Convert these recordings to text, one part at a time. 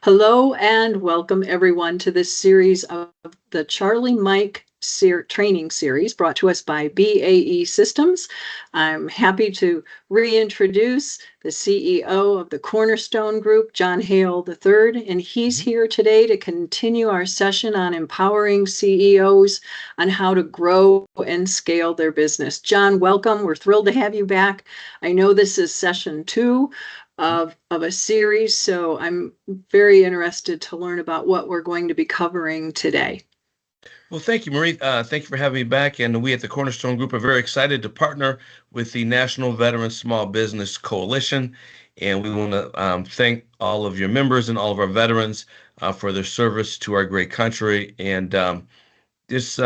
Hello and welcome everyone to this series of the Charlie Mike training series brought to us by BAE Systems. I'm happy to reintroduce the CEO of the Cornerstone Group, John Hale III, and he's here today to continue our session on empowering CEOs on how to grow and scale their business. John, welcome. We're thrilled to have you back. I know this is session 2 of a series, so I'm very interested to learn about what we're going to be covering today. Well, thank you, Marie. Thank you for having me back. And we at the Cornerstone Group are very excited to partner with the National Veterans Small Business Coalition. And we want to thank all of your members and all of our veterans for their service to our great country and this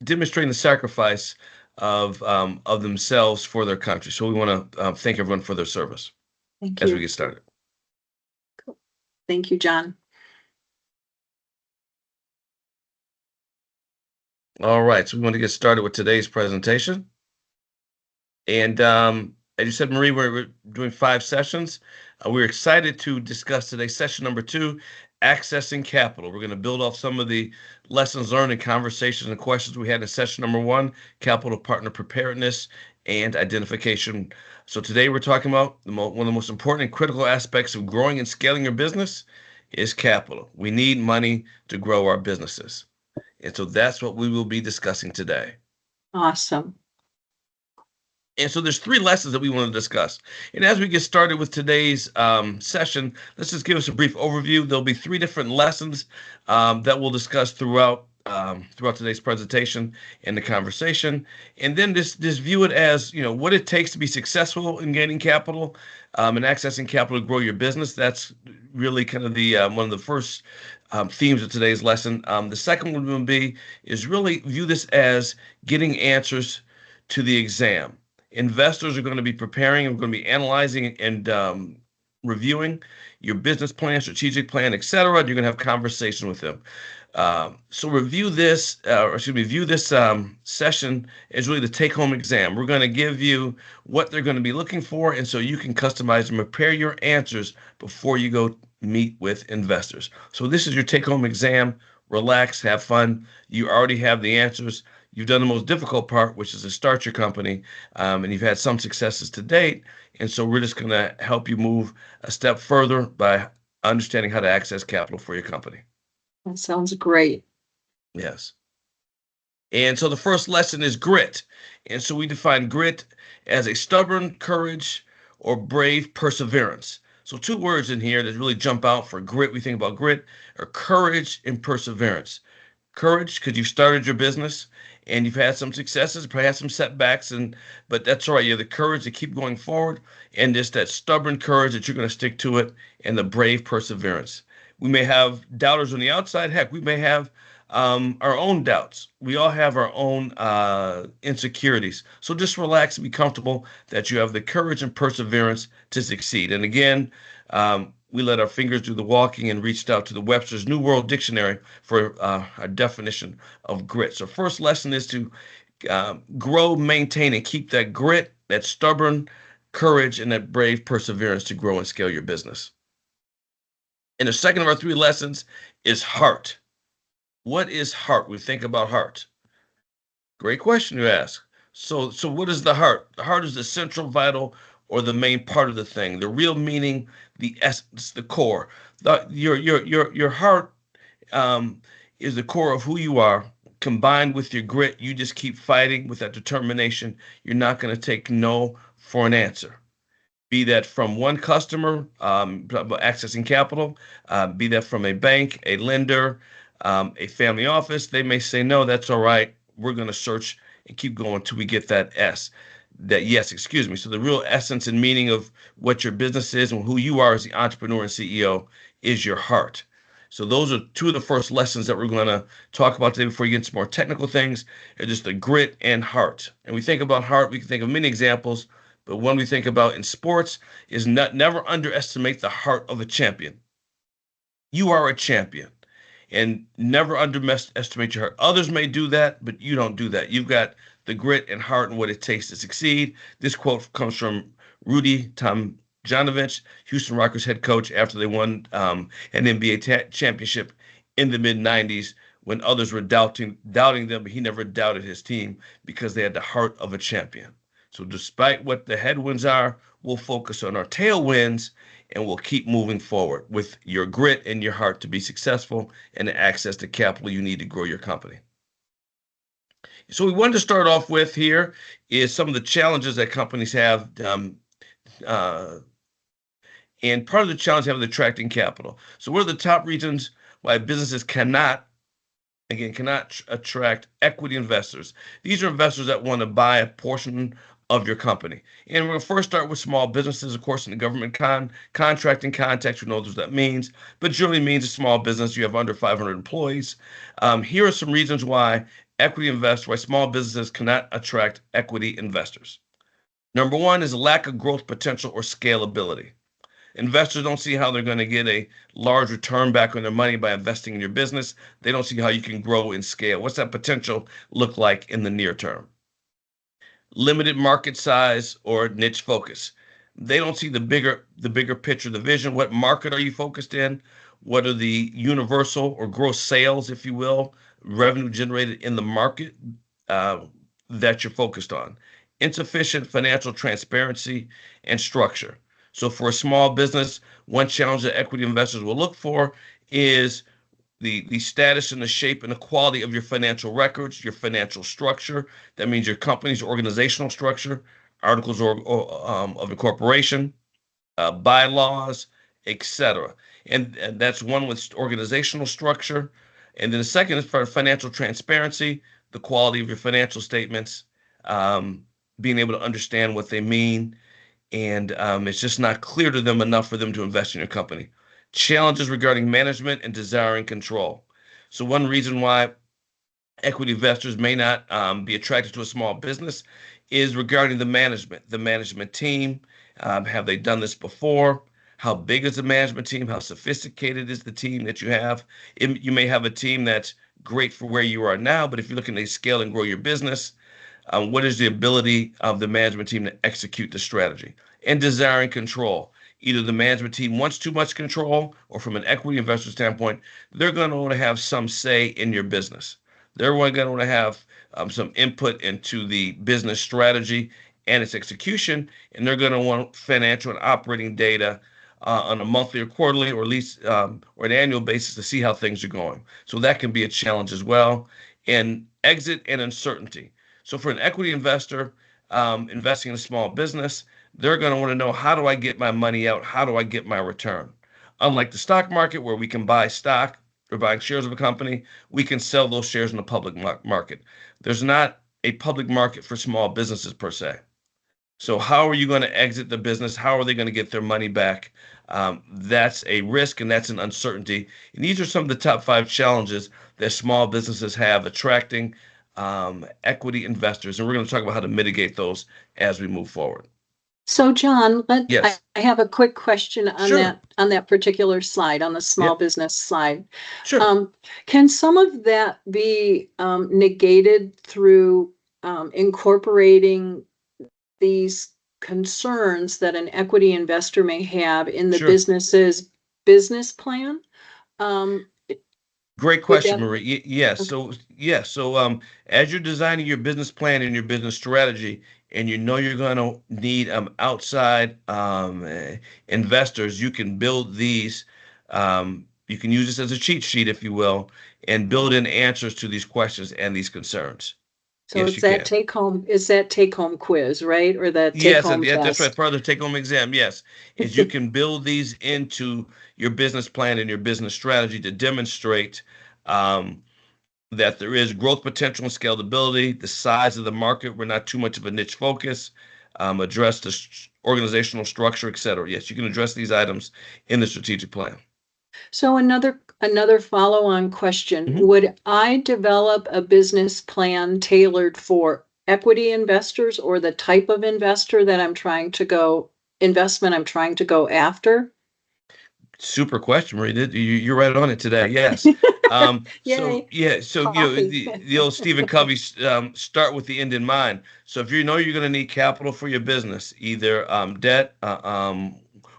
demonstrating the sacrifice of themselves for their country. So we want to thank everyone for their service. Thank as you. we get started. Cool. Thank you, John. All right, so we want to get started with today's presentation. And as you said, Marie, we're doing 5 sessions. We're excited to discuss today session number 2, accessing capital. We're going to build off some of the lessons learned and conversations and questions we had in session number 1, capital partner preparedness and identification. So today we're talking about one of the most important and critical aspects of growing and scaling your business is capital. We need money to grow our businesses. And so that's what we will be discussing today. Awesome. And so there's 3 lessons that we want to discuss. And as we get started with today's session, let's just give us a brief overview. There'll be 3 different lessons that we'll discuss throughout today's presentation and the conversation. And then just view it as, what it takes to be successful in gaining capital and accessing capital to grow your business. That's really kind of the one of the first themes of today's lesson. The second one will is really view this as getting answers to the exam. Investors are going to be preparing and we're going to be analyzing and reviewing your business plan, strategic plan, etc. You're going to have conversation with them. So view this session as really the take-home exam. We're going to give you what they're going to be looking for, and so you can customize and prepare your answers before you go meet with investors. So this is your take-home exam. Relax, have fun. You already have the answers. You've done the most difficult part, which is to start your company, and you've had some successes to date. And so we're just going to help you move a step further by understanding how to access capital for your company. That sounds great. Yes. And so the first lesson is grit. And so we define grit as a stubborn courage or brave perseverance. So 2 words in here that really jump out for grit. We think about grit are courage and perseverance. Courage because you started your business and you've had some successes, perhaps some setbacks, but that's all right. You have the courage to keep going forward, and just that stubborn courage that you're going to stick to it, and the brave perseverance. We may have doubters on the outside. Heck, we may have our own doubts. We all have our own insecurities. So just relax and be comfortable that you have the courage and perseverance to succeed. And again, we let our fingers do the walking and reached out to the Webster's New World Dictionary for a definition of grit. So first lesson is to grow, maintain, and keep that grit, that stubborn courage, and that brave perseverance to grow and scale your business. And the second of our 3 lessons is heart. What is heart? We think about heart. Great question you ask. So what is the heart? The heart is the central, vital, or the main part of the thing, the real meaning, the essence, the core. Your heart is the core of who you are. Combined with your grit, you just keep fighting with that determination. You're not going to take no for an answer. Be that from one customer, accessing capital, be that from a bank, a lender, a family office. They may say, no, that's all right. We're going to search and keep going until we get that yes, excuse me. So the real essence and meaning of what your business is and who you are as the entrepreneur and CEO is your heart. So those are 2 of the first lessons that we're going to talk about today before you get into more technical things. It's just the grit and heart. And we think about heart, we can think of many examples, but one we think about in sports is never underestimate the heart of a champion. You are a champion. And never underestimate your heart. Others may do that, but you don't do that. You've got the grit and heart and what it takes to succeed. This quote comes from Rudy Bogdanovich, Houston Rockets head coach, after they won an NBA championship in the mid-90s when others were doubting them, but he never doubted his team because they had the heart of a champion. So despite what the headwinds are, we'll focus on our tailwinds and we'll keep moving forward with your grit and your heart to be successful and the access to capital you need to grow your company. So we wanted to start off with here is some of the challenges that companies have, and part of the challenge have with attracting capital. So what are the top reasons why businesses cannot attract equity investors? These are investors that want to buy a portion of your company. And we're going to first start with small businesses, of course, in the government contracting context. We know what that means, but generally means a small business. You have under 500 employees. Here are some reasons why small businesses cannot attract equity investors. Number one is a lack of growth potential or scalability. Investors don't see how they're going to get a large return back on their money by investing in your business. They don't see how you can grow and scale. What's that potential look like in the near term? Limited market size or niche focus. They don't see the bigger picture, the vision. What market are you focused in? What are the universal or gross sales, if you will, revenue generated in the market that you're focused on? Insufficient financial transparency and structure. So for a small business, one challenge that equity investors will look for is the status and the shape and the quality of your financial records, your financial structure. That means your company's organizational structure, articles of incorporation, bylaws, etc. And that's one with organizational structure. And then the second is for financial transparency, the quality of your financial statements, being able to understand what they mean. And it's just not clear to them enough for them to invest in your company. Challenges regarding management and desiring control. So one reason why equity investors may not be attracted to a small business is regarding the management team. Have they done this before? How big is the management team? How sophisticated is the team that you have? You may have a team that's great for where you are now, but if you're looking to scale and grow your business, what is the ability of the management team to execute the strategy? And desiring control. Either the management team wants too much control, or from an equity investor standpoint, they're going to want to have some say in your business. They're going to want to have some input into the business strategy and its execution, and they're going to want financial and operating data on a monthly or quarterly, or at least or an annual basis to see how things are going. So that can be a challenge as well. And exit and uncertainty. So for an equity investor investing in a small business, they're going to want to know, how do I get my money out? How do I get my return? Unlike the stock market, where we can buy stock or buy shares of a company, we can sell those shares in the public market. There's not a public market for small businesses per se. So how are you going to exit the business? How are they going to get their money back? That's a risk and that's an uncertainty. And these are some of the top 5 challenges that small businesses have attracting equity investors. And we're going to talk about how to mitigate those as we move forward. So John, Yes. I have a quick question on Sure. that particular slide, on the small Yep. business slide. Sure. Can some of that be negated through incorporating these concerns that an equity investor may have in the Sure. business's business plan? Great question, Marie. Yes. Okay. So as you're designing your business plan and your business strategy, and you know you're going to need outside investors, you can build these. You can use this as a cheat sheet, if you will, and build in answers to these questions and these concerns. So Yes, it's you that can. take home quiz, right? Or that take Yes, home that's right. test? Part of the take-home exam, yes, is you can build these into your business plan and your business strategy to demonstrate um, that there is growth potential and scalability, the size of the market, we're not too much of a niche focus, address the organizational structure, et cetera. Yes, you can address these items in the strategic plan. So another follow-on question, Mhm. would I develop a business plan tailored for equity investors or the type of investor that investment I'm trying to go after? Super question, Marie. You're right on it today. Yes. So Yay, yeah. So coffee. the old Stephen Covey, start with the end in mind. So if you know you're going to need capital for your business, either debt,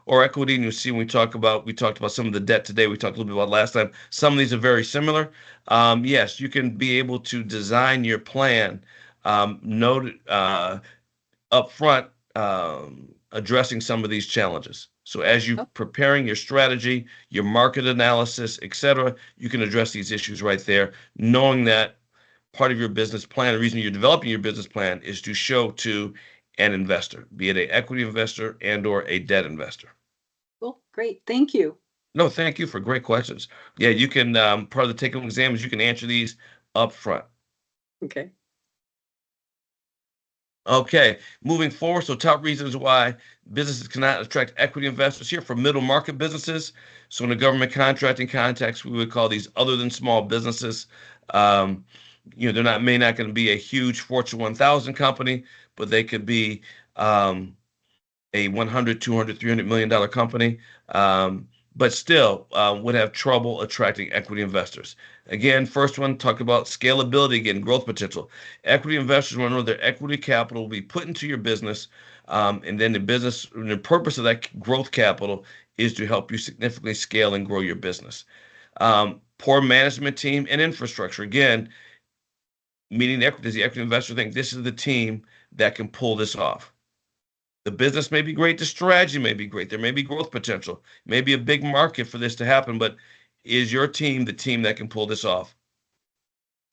or equity. And you'll see when we talked about some of the debt today. We talked a little bit about last time. Some of these are very similar. Yes, you can be able to design your plan, note up front, addressing some of these challenges. So as you Oh, preparing your strategy, your market analysis, etc., you can address these issues right there, knowing that part of your business plan, the reason you're developing your business plan is to show to an investor, be it an equity investor and or a debt investor. cool. Great. Thank you. No, thank you for great questions. Yeah, you can, part of the take-home exam is you can answer these up front. Okay. Okay, moving forward. So top reasons why businesses cannot attract equity investors here for middle market businesses. So in the government contracting context, we would call these other than small businesses. Um, they're not may not going to be a huge Fortune 1000 company, but they could be a 100, 200, $300 million company, but still would have trouble attracting equity investors. Again, first one, talk about scalability, again, growth potential. Equity investors want to know their equity capital will be put into your business, and then the purpose of that growth capital is to help you significantly scale and grow your business. Poor management team and infrastructure. Again, meaning does the equity investor think this is the team that can pull this off? The business may be great, the strategy may be great, there may be growth potential, maybe a big market for this to happen, but is your team the team that can pull this off?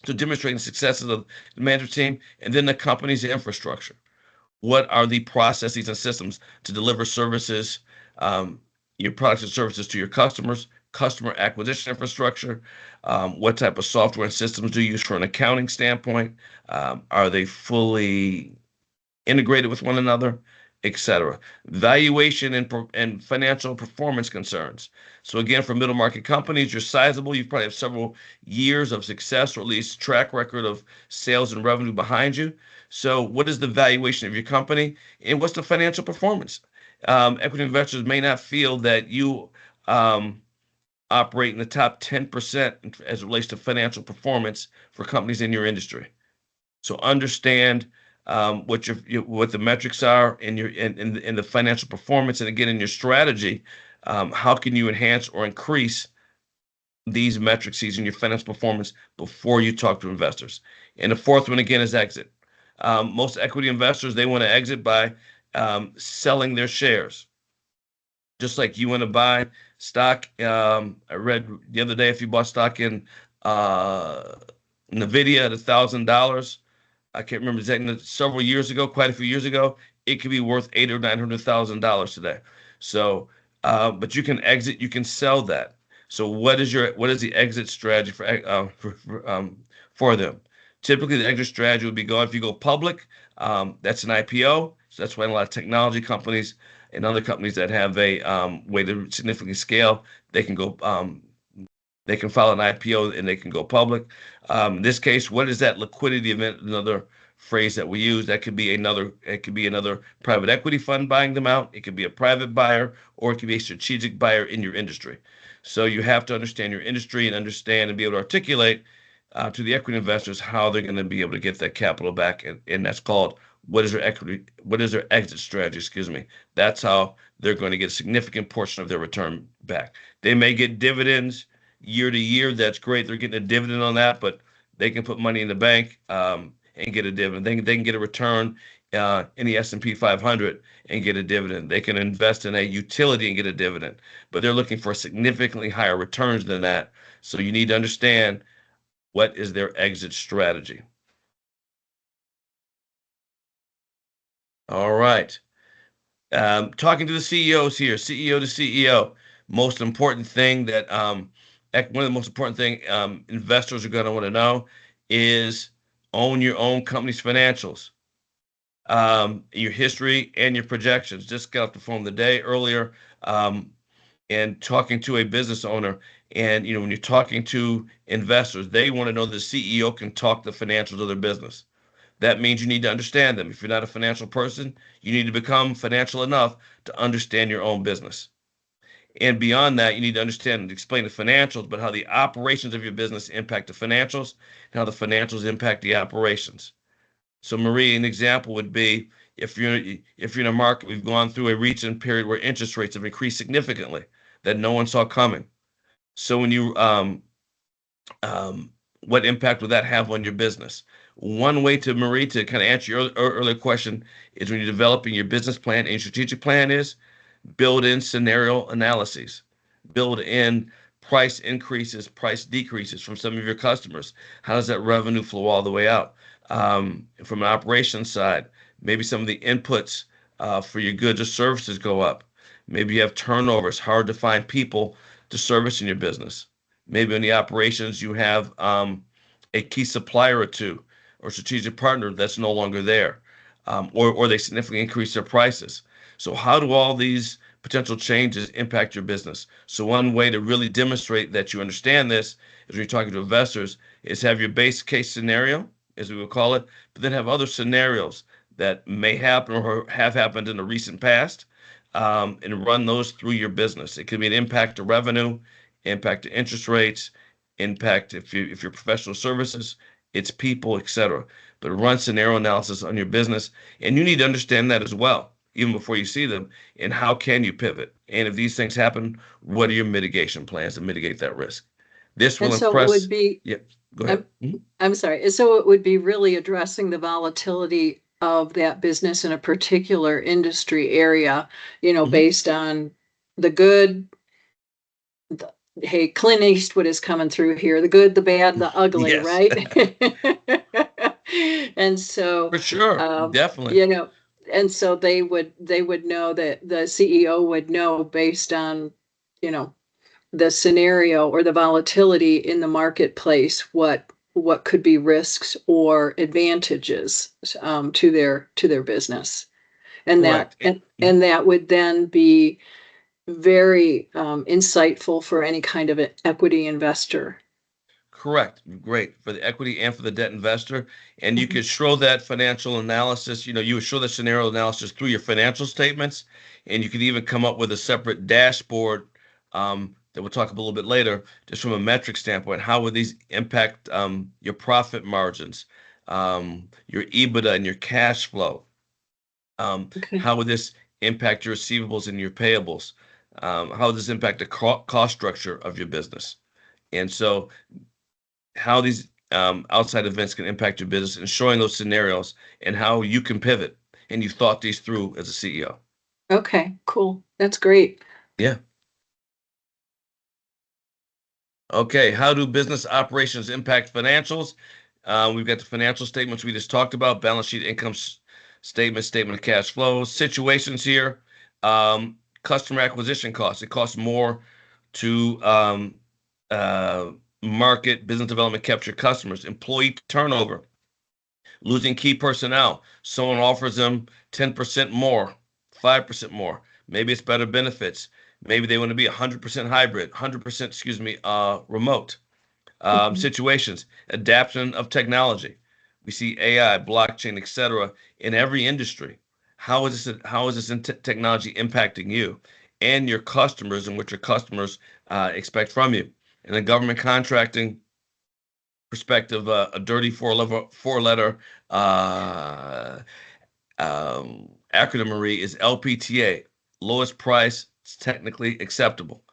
So demonstrating the successes of the management team and then the company's infrastructure. What are the processes and systems to deliver services, your products and services to your customers, customer acquisition infrastructure? What type of software and systems do you use for an accounting standpoint? Are they fully integrated with one another, etc. Valuation and financial performance concerns. So again, for middle market companies, you're sizable. You probably have several years of success or at least track record of sales and revenue behind you. So what is the valuation of your company and what's the financial performance? Equity investors may not feel that you operate in the top 10% as it relates to financial performance for companies in your industry. So understand what the metrics are in the financial performance, and again in your strategy. How can you enhance or increase these metrics in your financial performance before you talk to investors? And the fourth one again is exit. Most equity investors, they want to exit by selling their shares. Just like you want to buy stock. I read the other day if you bought stock in Nvidia at $1,000. I can't remember exactly, several years ago, quite a few years ago, it could be worth $800,000 or $900,000 today. So, but you can exit, you can sell that. So, what is the exit strategy for them? Typically, the exit strategy would be if you go public. That's an IPO. So that's why a lot of technology companies and other companies that have a way to significantly scale, they can go. They can file an IPO and they can go public. In this case, what is that liquidity event? Another phrase that we use. It could be another private equity fund buying them out. It could be a private buyer, or it could be a strategic buyer in your industry. So you have to understand your industry and understand and be able to articulate to the equity investors how they're going to be able to get that capital back, and that's called what is their exit strategy? Excuse me. That's how they're going to get a significant portion of their return back. They may get dividends year to year. That's great. They're getting a dividend on that, but they can put money in the bank and get a dividend. They can get a return in the S&P 500 and get a dividend. They can invest in a utility and get a dividend, but they're looking for significantly higher returns than that. So you need to understand what is their exit strategy. All right. Talking to the CEOs here, CEO to CEO. Most important thing that one of the most important thing investors are going to want to know is own your own company's financials, your history and your projections. Just got off the phone the day earlier, and talking to a business owner. And when you're talking to investors, they want to know the CEO can talk the financials of their business. That means you need to understand them. If you're not a financial person, you need to become financial enough to understand your own business. And beyond that, you need to understand and explain the financials, but how the operations of your business impact the financials and how the financials impact the operations. So Marie, an example would be If you're in a market, we've gone through a recent period where interest rates have increased significantly that no one saw coming. So when you what impact would that have on your business? One way to Marie to kind of answer your earlier question is when you're developing your business plan and your strategic plan is build in scenario analyses, build in price increases, price decreases from some of your customers. How does that revenue flow all the way out? From an operations side, maybe some of the inputs for your goods or services go up. Maybe you have turnovers, hard to find people to service in your business. Maybe in the operations you have a key supplier or two or strategic partner that's no longer there, or they significantly increase their prices. So how do all these potential changes impact your business? So one way to really demonstrate that you understand this is when you're talking to investors is have your base case scenario, as we would call it, but then have other scenarios that may happen or have happened in the recent past, and run those through your business. It could be an impact to revenue, impact to interest rates, impact if you're professional services, it's people, etc. But run scenario analysis on your business, and you need to understand that as well, even before you see them. And how can you pivot? And if these things happen, what are your mitigation plans to mitigate that risk? This will And so it would impress. be, Yeah, go ahead. I'm sorry. So it would be really addressing the volatility of that business in a particular industry area, based on the good, hey, Clint Eastwood is coming through here, the good, the bad, the ugly, Yes, right? And so, for sure, definitely. and so they would know that the CEO would know based on, you know, the scenario or the volatility in the marketplace, what could be risks or advantages to their business, and that Correct. and that would then be very insightful for any kind of an equity investor. Correct. Great for the equity and for the debt investor. And you Mhm. could show that financial analysis, you would show the scenario analysis through your financial statements. And you could even come up with a separate dashboard that we'll talk a little bit later, just from a metric standpoint. How would these impact your profit margins, your EBITDA and your cash flow? Okay. How would this impact your receivables and your payables? How would this impact the cost structure of your business? And so how these outside events can impact your business and showing those scenarios and how you can pivot. And you've thought these through as a CEO. Okay, cool. That's great. Yeah. Okay. How do business operations impact financials? We've got the financial statements we just talked about, balance sheet, income statement, statement of cash flows, situations here, customer acquisition costs. It costs more to uh, market, business development, capture customers, employee turnover, losing key personnel. Someone offers them 10% more, 5% more. Maybe it's better benefits. Maybe they want to be 100% hybrid, 100%, excuse me, remote. Mhm. Situations, adaptation of technology. We see AI, blockchain, etc. in every industry. How is this technology impacting you and your customers and what your customers expect from you? In the government contracting perspective, a dirty four-letter acronym, Marie, is LPTA, lowest price technically acceptable.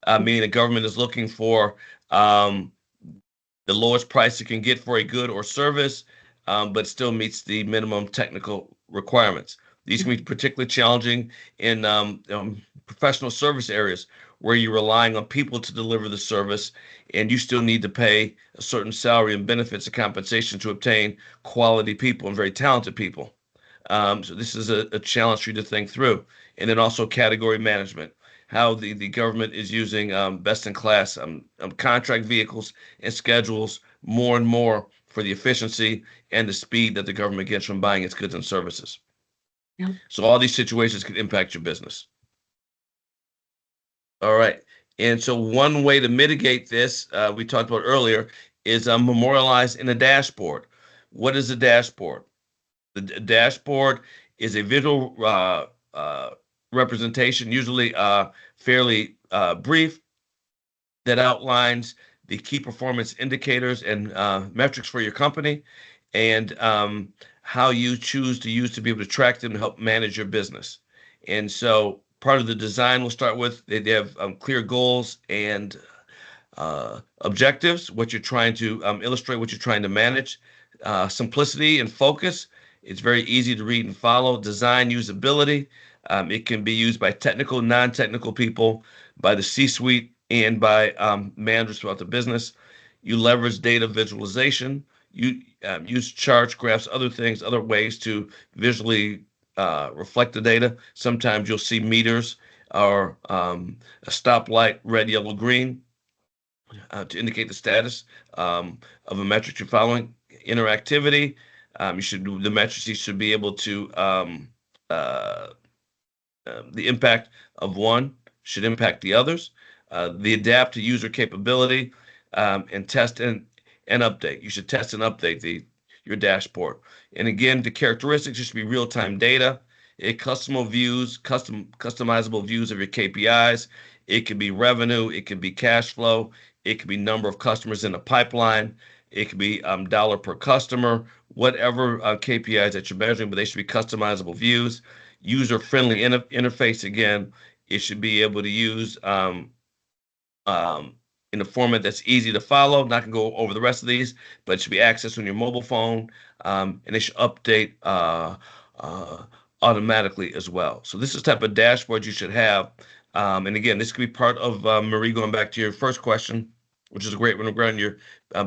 Meaning the government is looking for um, the lowest price it can get for a good or service, but still meets the minimum technical requirements. These can be particularly challenging in professional service areas where you're relying on people to deliver the service, and you still need to pay a certain salary and benefits and compensation to obtain quality people and very talented people. So this is a challenge for you to think through. And then also category management, how the government is using best-in-class contract vehicles and schedules more and more for the efficiency and the speed that the government gets from buying its goods and services. Yeah. So all these situations can impact your business. All right. And so one way to mitigate this, we talked about earlier, is memorialize in a dashboard. What is a dashboard? The dashboard is a visual representation, usually fairly brief, that outlines the key performance indicators and metrics for your company, and how you choose to use to be able to track them to help manage your business. And so part of the design will start with they have clear goals and objectives, what you're trying to illustrate, what you're trying to manage, simplicity and focus. It's very easy to read and follow. Design usability. It can be used by technical, non-technical people, by the C-suite, and by managers throughout the business. You leverage data visualization. You use charts, graphs, other things, other ways to visually reflect the data. Sometimes you'll see meters or a stoplight, red, yellow, green, to indicate the status of a metric you're following. Interactivity. You should the metrics you should be able to uh, the impact of one should impact the others. The adapt to user capability, and test and update. You should test and update your dashboard. And again, the characteristics should be real-time data, customizable views of your KPIs. It could be revenue, it could be cash flow, it could be number of customers in the pipeline, it could be dollar per customer, whatever KPIs that you're measuring, but they should be customizable views. User-friendly interface, again, it should be able to use in a format that's easy to follow. Not going to go over the rest of these, but it should be accessed on your mobile phone, and they should update automatically as well. So this is the type of dashboard you should have. And again, this could be part of, Marie, going back to your first question, which is a great one around your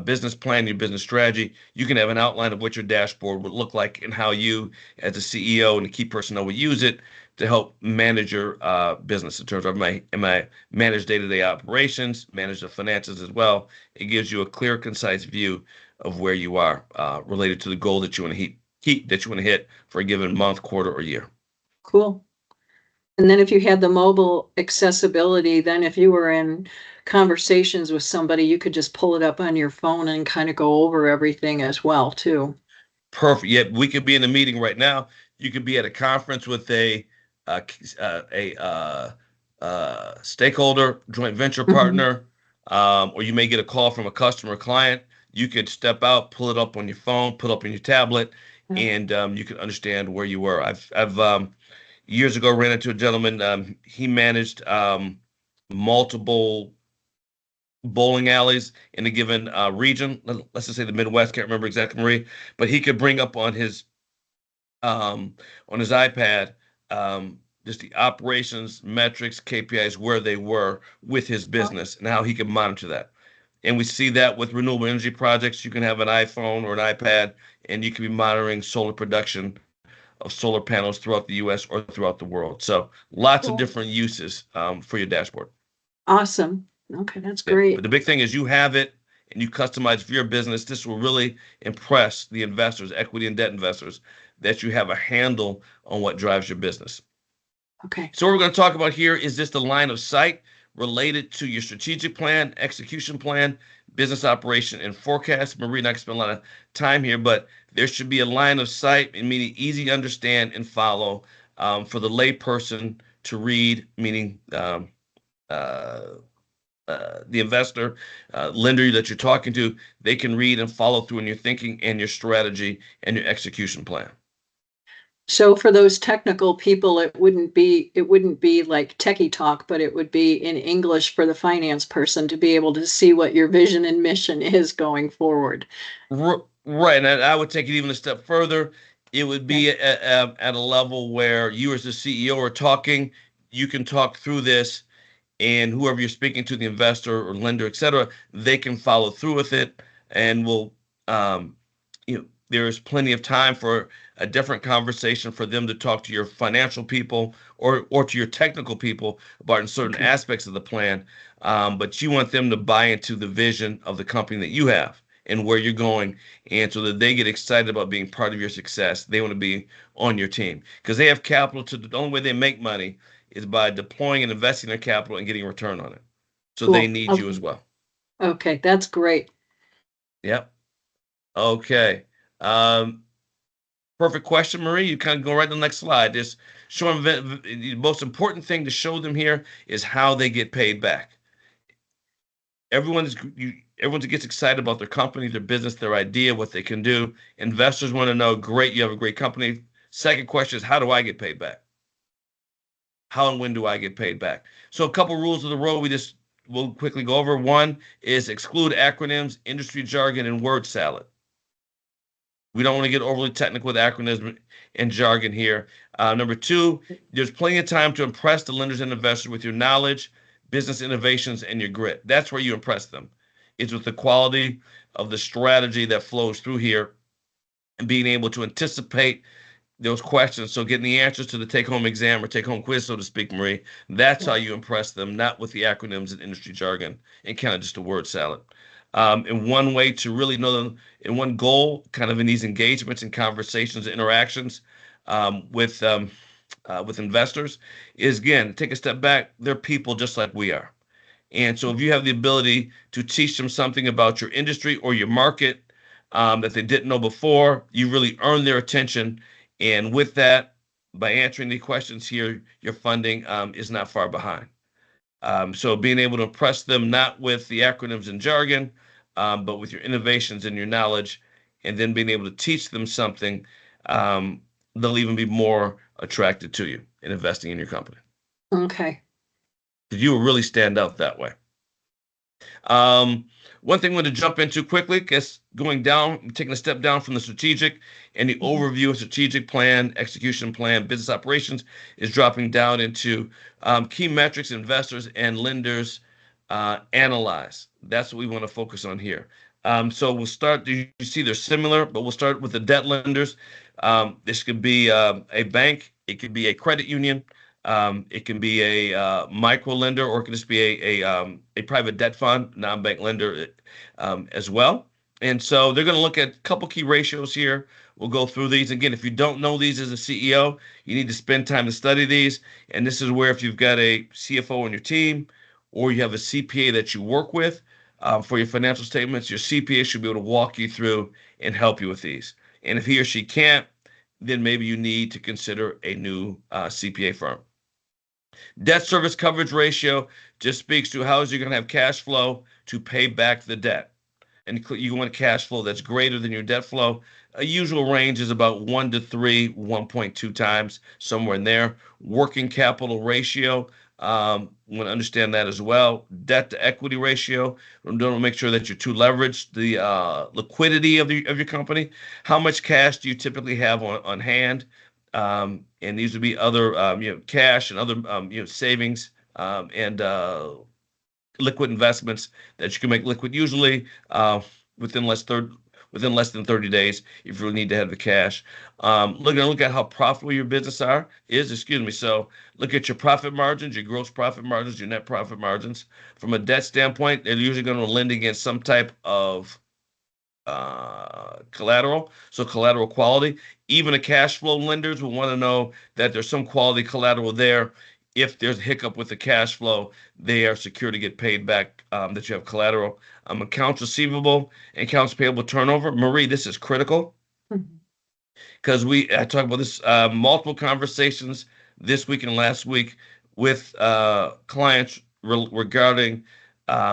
business plan, your business strategy. You can have an outline of what your dashboard would look like and how you, as a CEO and a key personnel, would use it to help manage your business in terms of am I manage day-to-day operations, manage the finances as well. It gives you a clear, concise view of where you are related to the goal that you want to hit for a given month, quarter, or year. Cool. And then if you had the mobile accessibility, then if you were in conversations with somebody, you could just pull it up on your phone and kind of go over everything as well, too. Perfect. Yeah, we could be in a meeting right now. You could be at a conference with a stakeholder, joint venture partner, or you may get a call from a customer or client. You could step out, pull it up on your phone, put it up on your tablet, and you can understand where you were. I've years ago ran into a gentleman. He managed multiple bowling alleys in a given region. Let's just say the Midwest. Can't remember exactly, Marie, but he could bring up on his iPad just the operations, metrics, KPIs, where they were with his business and how he can monitor that. And we see that with renewable energy projects. You can have an iPhone or an iPad, and you can be monitoring solar production of solar panels throughout the U.S. or throughout the world. So lots of different uses for your dashboard. Awesome. Okay, that's Yeah. great. But the big thing is you have it and you customize for your business. This will really impress the investors, equity and debt investors, that you have a handle on what drives your business. Okay. So what we're going to talk about here is just the line of sight related to your strategic plan, execution plan, business operation, and forecast. Marie and I can spend a lot of time here, but there should be a line of sight, meaning easy to understand and follow for the lay person to read, meaning the investor, lender that you're talking to. They can read and follow through in your thinking and your strategy and your execution plan. So for those technical people, it wouldn't be like techie talk, but it would be in English for the finance person to be able to see what your vision and mission is going forward. Right, and I would take it even a step further. It would be at a level where you as the CEO are talking, you can talk through this, and whoever you're speaking to, the investor or lender, et cetera, they can follow through with it, and will there is plenty of time for a different conversation for them to talk to your financial people or to your technical people about certain aspects of the plan. But you want them to buy into the vision of the company that you have and where you're going, and so that they get excited about being part of your success. They want to be on your team because they have capital. The only way they make money is by deploying and investing their capital and getting a return on it. So they need you as well. Okay, that's great. Yep. Okay. Perfect question, Marie. You kind of go right to the next slide. Just show them the most important thing to show them here is how they get paid back. everyone's everyone gets excited about their company, their business, their idea, what they can do. Investors want to know, great, you have a great company. Second question is, how do I get paid back? How and when do I get paid back? So a couple rules of the road we'll quickly go over. One is exclude acronyms, industry jargon, and word salad. We don't want to get overly technical with acronyms and jargon here. Number two, there's plenty of time to impress the lenders and investors with your knowledge, business innovations, and your grit. That's where you impress them. It's with the quality of the strategy that flows through here and being able to anticipate those questions. So getting the answers to the take-home exam or take-home quiz, so to speak, Marie, that's how you impress them, not with the acronyms and industry jargon and kind of just a word salad. And one way to really know them, and one goal, kind of in these engagements and conversations, interactions with investors, is again take a step back. They're people just like we are, and so if you have the ability to teach them something about your industry or your market that they didn't know before, you really earn their attention. And with that, by answering the questions here, your funding is not far behind. So being able to impress them not with the acronyms and jargon, but with your innovations and your knowledge, and then being able to teach them something, they'll even be more attracted to you in investing in your company. Okay. You will really stand out that way. One thing I want to jump into quickly, guess going down, taking a step down from the strategic and the overview of strategic plan, execution plan, business operations is dropping down into key metrics investors and lenders analyze. That's what we want to focus on here. So we'll start, you see they're similar, but we'll start with the debt lenders. This could be a bank, it could be a credit union, it can be a micro lender, or it can just be a private debt fund, non-bank lender as well. And so they're going to look at a couple key ratios here. We'll go through these. Again, if you don't know these as a CEO, you need to spend time to study these. And this is where if you've got a CFO on your team or you have a CPA that you work with for your financial statements, your CPA should be able to walk you through and help you with these. And if he or she can't, then maybe you need to consider a new CPA firm. Debt service coverage ratio just speaks to how is you going to have cash flow to pay back the debt. And you want cash flow that's greater than your debt flow. A usual range is about 1 to 3, 1.2 times, somewhere in there. Working capital ratio, want to understand that as well. Debt to equity ratio, don't make sure that you're too leveraged. The liquidity of your company, how much cash do you typically have on hand? And these would be other cash and other savings and liquid investments that you can make liquid usually within less than 30 days if you really need to have the cash. Look at how profitable your business is. So look at your profit margins, your gross profit margins, your net profit margins. From a debt standpoint, they're usually going to lend against some type of collateral, so collateral quality. Even the cash flow lenders will want to know that there's some quality collateral there. If there's a hiccup with the cash flow, they are secure to get paid back, that you have collateral. Accounts receivable and accounts payable turnover. Marie, this is critical because I talked about this multiple conversations this week and last week with clients regarding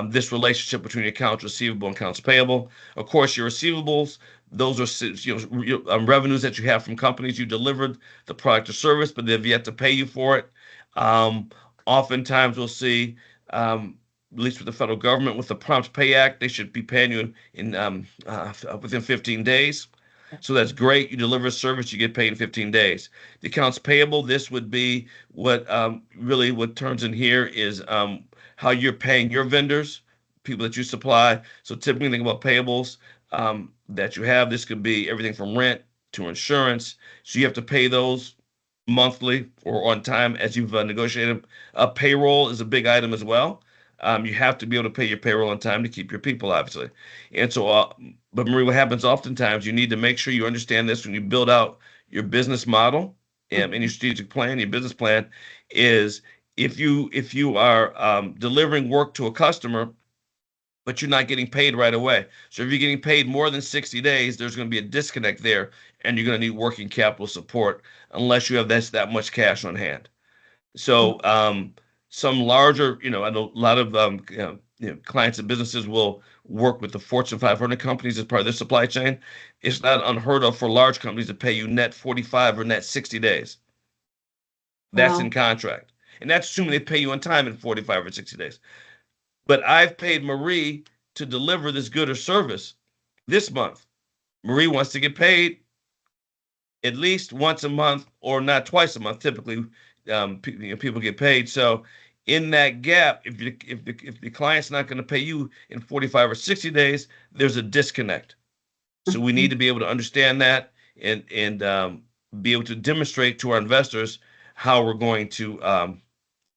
this relationship between accounts receivable and accounts payable. Of course, your receivables, those are revenues that you have from companies. You delivered the product or service, but they've yet to pay you for it. Oftentimes we'll see, at least with the federal government, with the Prompt Pay Act, they should be paying you in within 15 days. So that's great. You deliver a service, you get paid in 15 days. The accounts payable, this would be what really what turns in here is how you're paying your vendors, people that you supply. So typically think about payables that you have. This could be everything from rent to insurance. So you have to pay those monthly or on time as you've negotiated. Payroll is a big item as well. You have to be able to pay your payroll on time to keep your people, obviously. And so, but Marie, what happens oftentimes, you need to make sure you understand this when you build out your business model and your strategic plan, your business plan, is if you are delivering work to a customer, but you're not getting paid right away. So if you're getting paid more than 60 days, there's going to be a disconnect there, and you're going to need working capital support unless you have that much cash on hand. So some larger, I know a lot of clients and businesses will work with the Fortune 500 companies as part of their supply chain. It's not unheard of for large companies to pay you net 45 or net 60 days. That's in Wow. contract. And that's assuming they pay you on time in 45 or 60 days. But I've paid Marie to deliver this good or service this month. Marie wants to get paid at least once a month, or not twice a month. Typically, people get paid. So in that gap, if the client's not going to pay you in 45 or 60 days, there's a disconnect. So we need to be able to understand that and be able to demonstrate to our investors how we're going to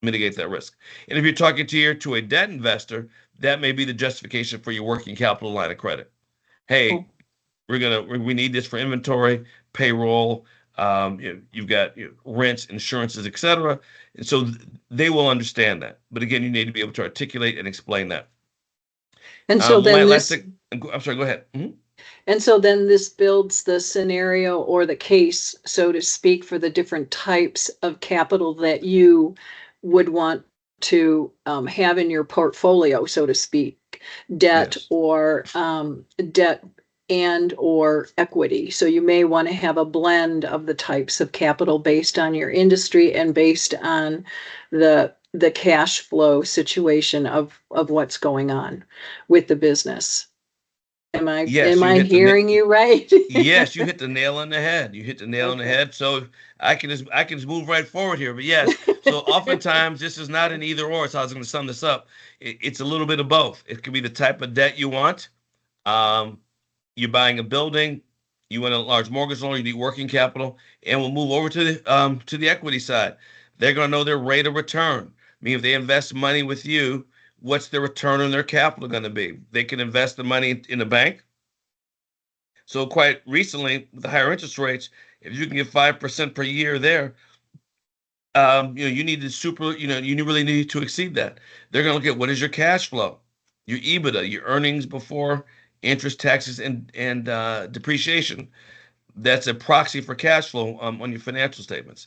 mitigate that risk. And if you're talking to a debt investor, that may be the justification for your working capital line of credit. Hey, we need this for inventory, payroll. You've got rents, insurances, etc. And so they will understand that. But again, you need to be able to articulate and explain that. And so then I'm sorry, go ahead. Mm-hmm. And so then this builds the scenario or the case, so to speak, for the different types of capital that you would want to have in your portfolio, so to speak, debt Yes. or debt and or equity. So you may want to have a blend of the types of capital based on your industry and based on the cash flow situation of what's going on with the business. Yes, Am you I hit the hearing you right? yes, you hit the nail on the head. You hit the nail on the Okay. head. So I can just move right forward here. But yes, so oftentimes this is not an either or. So I was going to sum this up. It's a little bit of both. It could be the type of debt you want. You're buying a building, you want a large mortgage loan, you need working capital, and we'll move over to the equity side. They're going to know their rate of return. I mean, if they invest money with you, what's their return on their capital going to be? They can invest the money in a bank. So quite recently, with the higher interest rates, if you can get 5% per year there, you need to you really need to exceed that. They're going to look at what is your cash flow, your EBITDA, your earnings before interest, taxes, and depreciation. That's a proxy for cash flow on your financial statements.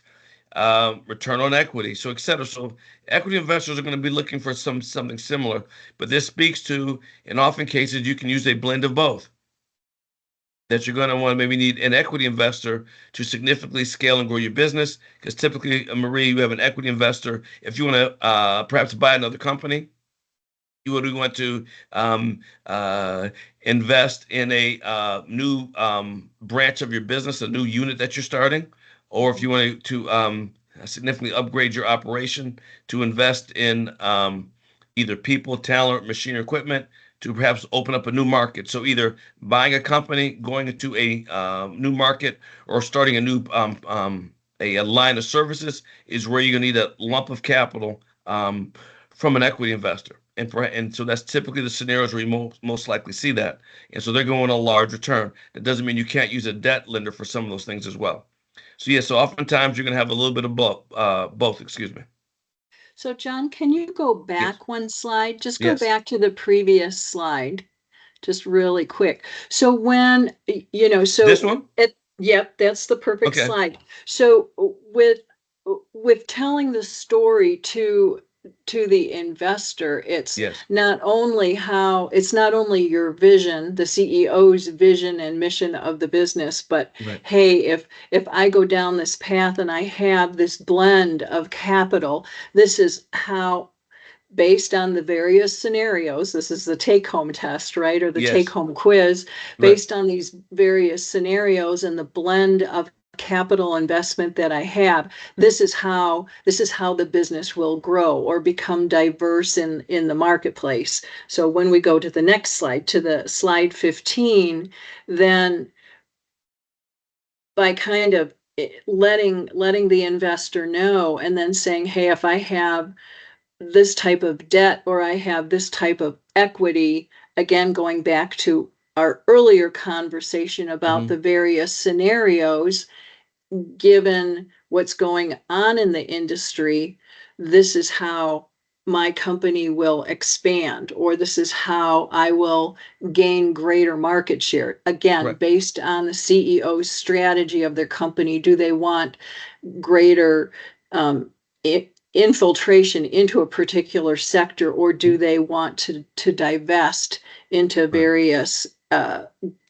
Return on equity, so et cetera. So equity investors are going to be looking for something similar, but this speaks to, in often cases, you can use a blend of both. That you're going to want to maybe need an equity investor to significantly scale and grow your business. Because typically, Marie, you have an equity investor. If you want to perhaps buy another company, you would want to invest in a new branch of your business, a new unit that you're starting, or if you want to significantly upgrade your operation, to invest in either people, talent, machine, or equipment to perhaps open up a new market. So either buying a company, going into a new market, or starting a new a line of services is where you're going to need a lump of capital from an equity investor. And so that's typically the scenarios where you most likely see that. And so they're going a large return. That doesn't mean you can't use a debt lender for some of those things as well. So yeah, so oftentimes you're going to have a little bit of both, excuse me. So John, can you go Yes. back one slide? Just go Yes. back to the previous slide, just really quick. So when, This one? yep, that's the perfect Okay. slide. So with telling the story to the investor, it's Yes. not only your vision, the CEO's vision and mission of the business, but Right. hey, if I go down this path and I have this blend of capital, this is how, based on the various scenarios, this is the take-home test, right? Or the Yes. take-home quiz, Right. based on these various scenarios and the blend of capital investment that I have, this is how the business will grow or become diverse in the marketplace. So when we go to the next slide, to the slide 15, then by kind of letting the investor know, and then saying, hey, if I have this type of debt or I have this type of equity, again, going back to our earlier conversation about Hmm. the various scenarios, given what's going on in the industry, this is how my company will expand, or this is how I will gain greater market share. Again, Right. based on the CEO's strategy of their company, do they want greater um, infiltration into a particular sector, or do they want to divest into various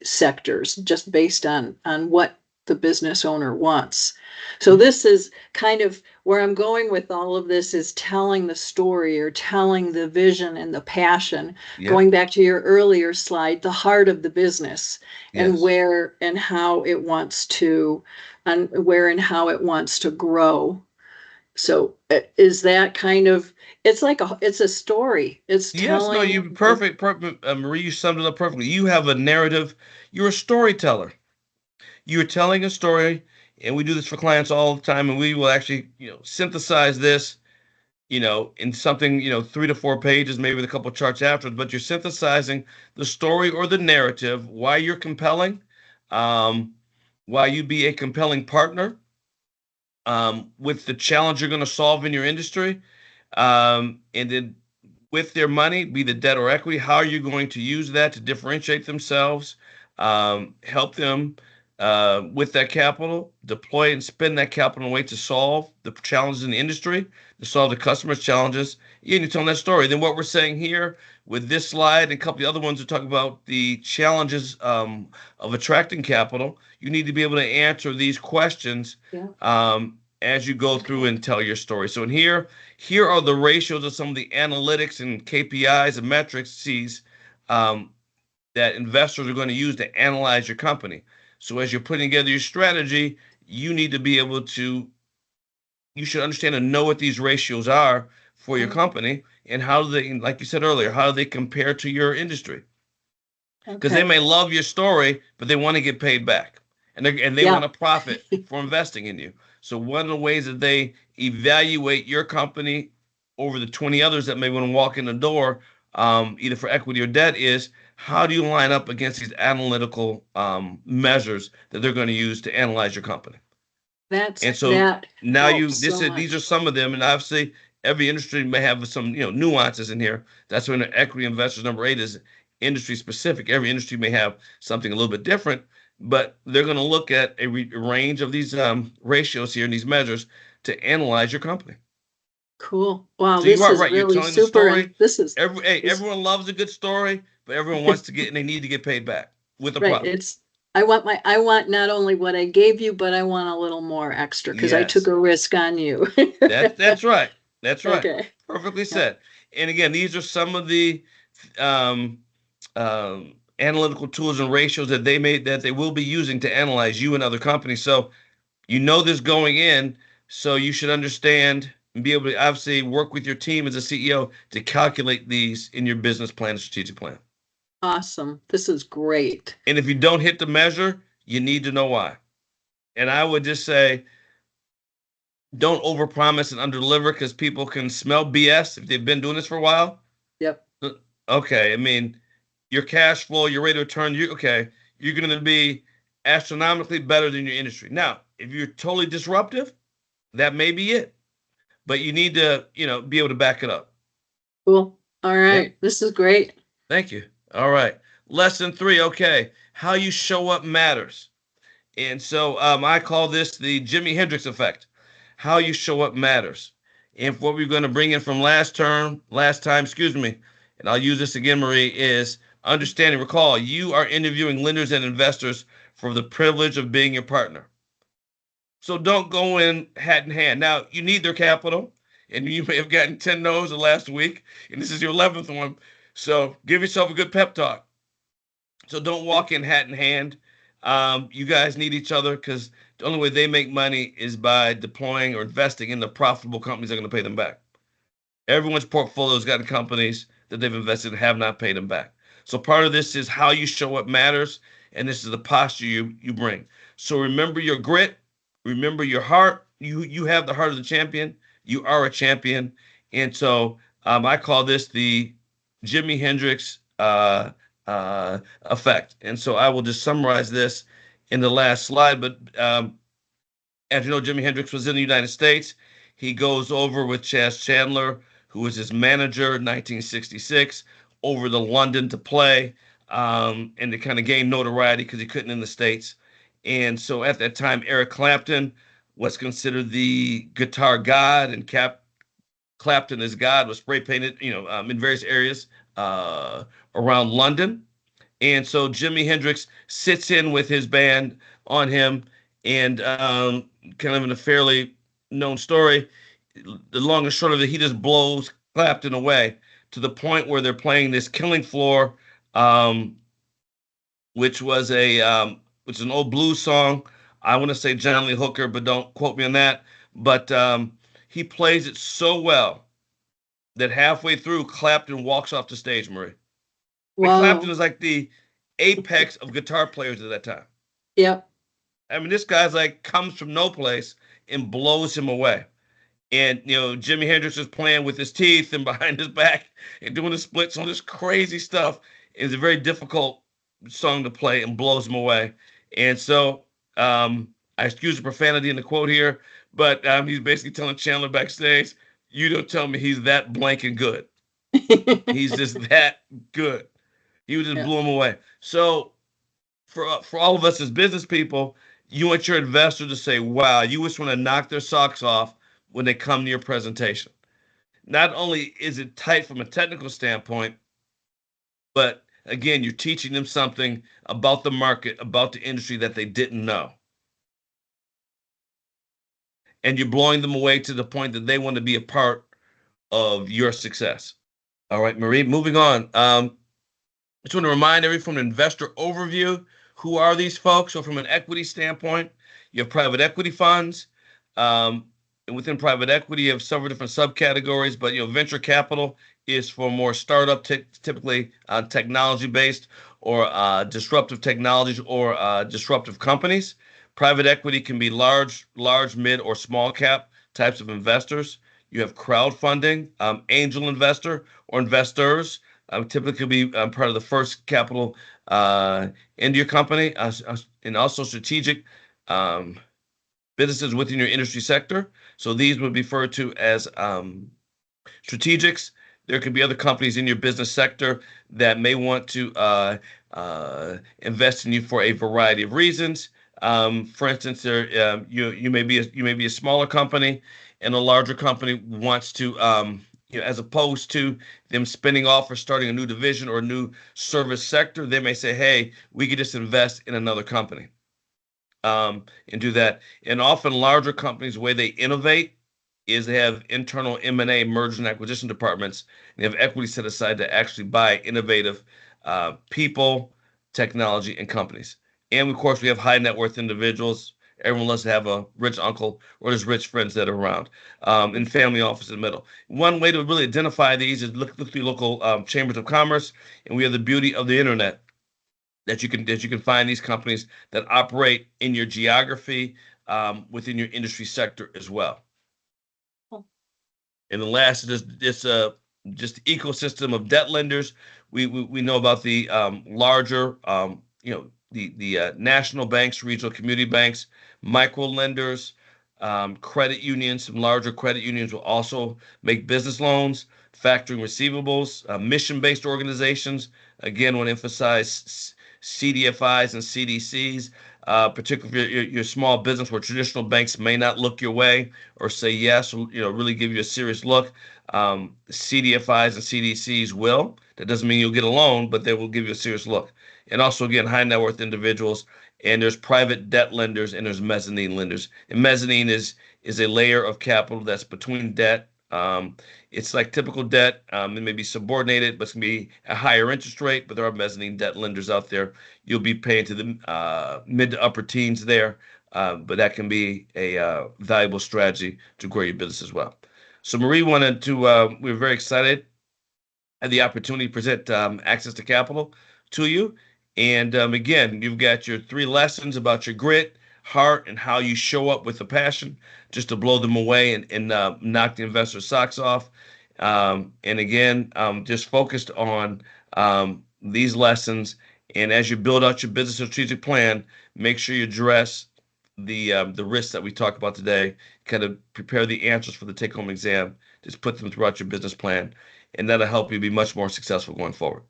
sectors just based on what the business owner wants? So this is kind of where I'm going with all of this, is telling the story or telling the vision and the passion. Yeah. Going back to your earlier slide, the heart of the business, and Yes. where and how it wants to, and where and how it wants to grow. So is that kind of, it's like it's a story. It's Yes, no, telling. you perfect, Marie, you summed it up perfectly. You have a narrative. You're a storyteller. You're telling a story, and we do this for clients all the time, and we will actually, synthesize this, in something, 3 to 4 pages, maybe with a couple of charts afterwards, but you're synthesizing the story or the narrative, why you're compelling, um, why you be a compelling partner, with the challenge you're going to solve in your industry, and then with their money, be the debt or equity, how are you going to use that to differentiate themselves, help them with that capital, deploy and spend that capital in a way to solve the challenges in the industry, to solve the customer's challenges. And you're telling that story. Then what we're saying here with this slide and a couple of other ones that talk about the challenges of attracting capital, you need to be able to answer these questions as you go through and tell your story. So in here are the ratios of some of the analytics and KPIs and metrics that investors are going to use to analyze your company. So as you're putting together your strategy, you need to be able to, you should understand and know what these ratios are for your company, and how do they, like you said earlier, how do they compare to your industry? Because they may love your story, but they want to get paid back, and they want to profit for investing in you. So one of the ways that they evaluate your company over the 20 others that may want to walk in the door, either for equity or debt, is how do you line up against these analytical measures that they're going to use to analyze your company? And so now these are some of them, and obviously every industry may have some nuances in here. That's when equity investors number 8 is industry specific. Every industry may have something a little bit different, but they're going to look at a range of these ratios here and these measures to analyze your company. Cool. Wow, So you this are is right. You're really telling the super. story. And this is everyone loves a good story, but everyone wants to get, and they need to get paid back with a right. profit. I want not only what I gave you, but I want a little more extra because I took Yes. a risk on you. That's right. That's right. Okay. Perfectly said. And again, these are some of the um, analytical tools and ratios that they will be using to analyze you and other companies. So you know this going in, so you should understand and be able to obviously work with your team as a CEO to calculate these in your business plan and strategic plan. Awesome. This is great. And if you don't hit the measure, you need to know why. And I would just say, don't overpromise and underdeliver, because people can smell BS if they've been doing this for a while. Yep. Okay, I mean, your cash flow, your rate of return, you're going to be astronomically better than your industry. Now, if you're totally disruptive, that may be it, but you need to, be able to back it up. Cool. All right. Yep. This is great. Thank you. All right. Lesson 3. Okay. How you show up matters. And so I call this the Jimi Hendrix effect. How you show up matters. And what we're going to bring in from last time, and I'll use this again, Marie, is understanding. Recall, you are interviewing lenders and investors for the privilege of being your partner. So don't go in hat in hand. Now, you need their capital, and you may have gotten 10 no's the last week, and this is your 11th one. So give yourself a good pep talk. So don't walk in hat in hand. You guys need each other, because the only way they make money is by deploying or investing in the profitable companies that are going to pay them back. Everyone's portfolio's got companies that they've invested in have not paid them back. So part of this is how you show up matters, and this is the posture you bring. So remember your grit, remember your heart. You have the heart of the champion. You are a champion, and so I call this the Jimi Hendrix effect. And so I will just summarize this in the last slide. But as you know, Jimi Hendrix was in the United States. He goes over with Chas Chandler, who was his manager in 1966, over to London to play, and to kind of gain notoriety because he couldn't in the States. And so at that time, Eric Clapton was considered the guitar god and Clapton as God was spray painted, in various areas around London. And so Jimi Hendrix sits in with his band on him, and kind of in a fairly known story, the long and short of it, he just blows Clapton away to the point where they're playing this Killing Floor, um, which is an old blues song. I want to say John Lee Hooker, but don't quote me on that. But he plays it so well that halfway through, Clapton walks off the stage, Marie. Like Clapton Wow. is like the apex of guitar players at that time. Yep. I mean, this guy's like comes from no place and blows him away. And Jimi Hendrix is playing with his teeth and behind his back and doing the splits on this crazy stuff. It's a very difficult song to play and blows him away. And so I excuse the profanity in the quote here, but he's basically telling Chandler backstage, "You don't tell me he's that blank and good. He's just that good." He would just Yeah. blew him away. So for all of us as business people, you want your investor to say, "Wow," you just want to knock their socks off when they come to your presentation. Not only is it tight from a technical standpoint, but again, you're teaching them something about the market, about the industry that they didn't know. And you're blowing them away to the point that they want to be a part of your success. All right, Marie, moving on. Just want to remind everyone from an investor overview, who are these folks? So from an equity standpoint, you have private equity funds. And within private equity, you have several different subcategories, but venture capital is for more startup, typically technology-based or disruptive technologies or disruptive companies. Private equity can be large, mid, or small cap types of investors. You have crowdfunding, angel investor or investors, typically be part of the first capital into your company, and also strategic businesses within your industry sector. So these would be referred to as strategics. There could be other companies in your business sector that may want to invest in you for a variety of reasons. For instance, you may be a smaller company, and a larger company wants to, as opposed to them spinning off or starting a new division or a new service sector, they may say, "Hey, we could just invest in another company." And do that. And often larger companies, the way they innovate is they have internal M&A, merger and acquisition departments. And they have equity set aside to actually buy innovative people, technology, and companies. And of course, we have high net worth individuals. Everyone loves to have a rich uncle or just rich friends that are around, and family office in the middle. One way to really identify these is look through local chambers of commerce, and we have the beauty of the internet that you can find these companies that operate in your geography, within your industry sector as well. And the last is just the ecosystem of debt lenders. We know about the larger, the national banks, regional community banks, micro lenders, credit unions. Some larger credit unions will also make business loans, factoring receivables, mission-based organizations. Again, want to emphasize CDFIs and CDCs, particularly your small business where traditional banks may not look your way or say yes, or, really give you a serious look. CDFIs and CDCs will. That doesn't mean you'll get a loan, but they will give you a serious look. And also, again, high net worth individuals. And there's private debt lenders and there's mezzanine lenders. And mezzanine is a layer of capital that's between debt. It's like typical debt. It may be subordinated, but it's going to be a higher interest rate. But there are mezzanine debt lenders out there. You'll be paying to the mid to upper teens there. But that can be a valuable strategy to grow your business as well. So Marie wanted to, we were very excited at the opportunity to present access to capital to you. And again, you've got your 3 lessons about your grit, heart, and how you show up with a passion just to blow them away and knock the investor's socks off. And again, just focused on these lessons. And as you build out your business strategic plan, make sure you address the risks that we talked about today. Kind of prepare the answers for the take-home exam. Just put them throughout your business plan, and that'll help you be much more successful going forward.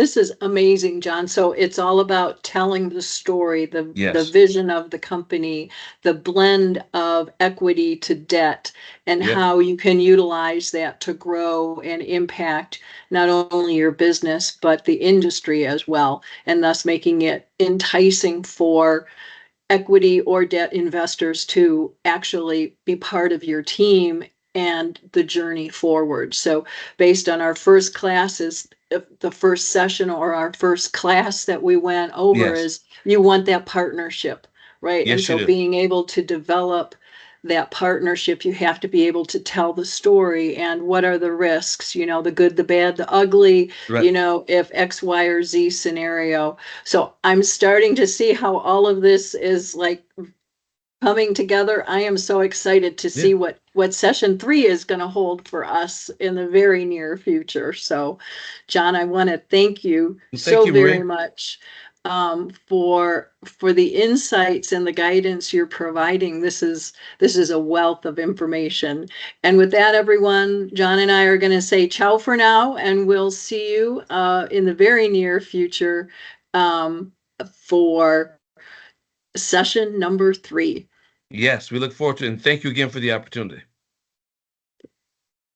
This is amazing, John. So it's all about telling the story, the Yes. vision of the company, the blend of equity to debt, and Yep. how you can utilize that to grow and impact not only your business, but the industry as well, and thus making it enticing for equity or debt investors to actually be part of your team and the journey forward. So based on our first classes, the first session or our first class that we went over Yes. is you want that partnership, right? And Yes, you so do. being able to develop that partnership, you have to be able to tell the story and what are the risks, the good, the bad, the ugly, Right. if X, Y, or Z scenario. So I'm starting to see how all of this is like coming together. I am so excited to Yeah. see what session 3 is going to hold for us in the very near future. So, John, I want to thank you Thank so you, very Marie. much for the insights and the guidance you're providing. This is a wealth of information. And with that, everyone, John and I are going to say ciao for now, and we'll see you in the very near future for session number 3. Yes, we look forward to it. And thank you again for the opportunity.